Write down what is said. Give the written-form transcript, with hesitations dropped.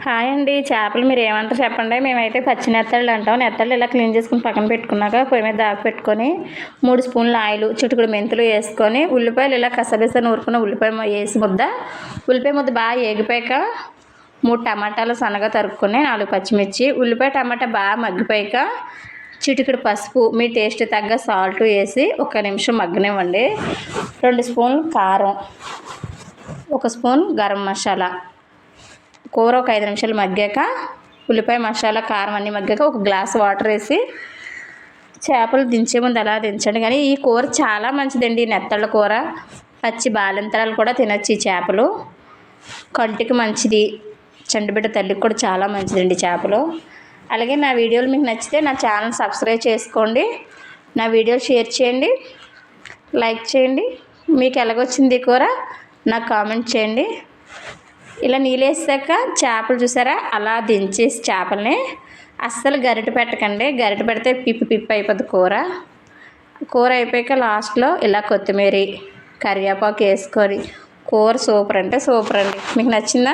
Hi అండి. చేపలు మీరు ఏమంటారు చెప్పండి. మేమైతే పచ్చి నెత్తళ్ళు అంటాం. నెత్తళ్ళు ఇలా క్లీన్ చేసుకుని పక్కన పెట్టుకున్నాక పొయ్యి మీద దాకా పెట్టుకొని 3 స్పూన్ల ఆయిల్, చిటికెడు మెంతులు వేసుకొని ఉల్లిపాయలు ఇలా కసబిస నూరుకున్న ఉల్లిపాయ వేసి ఉల్లిపాయ ముద్ద బాగా ఏగిపోయాక 3 టమాటాలు సన్నగా తరుక్కొని 4 పచ్చిమిర్చి, ఉల్లిపాయ టమాటా బాగా మగ్గిపోయాక చిటికెడు పసుపు, మీ టేస్ట్ తగ్గ సాల్ట్ వేసి 1 నిమిషం మగ్గనివ్వండి. 2 స్పూన్లు కారం, 1 స్పూన్ గరం మసాలా, కూర ఒక 5 నిమిషాలు మగ్గాక ఉల్లిపాయ మసాలా కారం అన్నీ మగ్గాక 1 గ్లాస్ వాటర్ వేసి చేపలు దించే ముందు అలా దించండి. కానీ ఈ కూర చాలా మంచిదండి. నెత్తళ్ళ కూర, పచ్చి బాలింతరాలు కూడా తినొచ్చు. ఈ చేపలు కంటికి మంచిది, చంటిబిడ్డ తల్లికి కూడా చాలా మంచిదండి చేపలు. అలాగే నా వీడియోలు మీకు నచ్చితే నా ఛానల్ సబ్స్క్రైబ్ చేసుకోండి, నా వీడియోలు షేర్ చేయండి, లైక్ చేయండి. మీకు ఎలాగొచ్చింది ఈ కూర నాకు కామెంట్ చేయండి. ఇలా నీళ్ళేసాక చేపలు చూసారా అలా దించేసి చేపల్ని అస్సలు గరిటె పెట్టకండి. గరిటె పెడితే పిప్పి అయిపోద్ది కూర అయిపోయాక లాస్ట్లో ఇలా కొత్తిమీర, కరివేపాకు వేసుకొని కూర సూపర్ అంటే సూపర్ అండి. మీకు నచ్చిందా?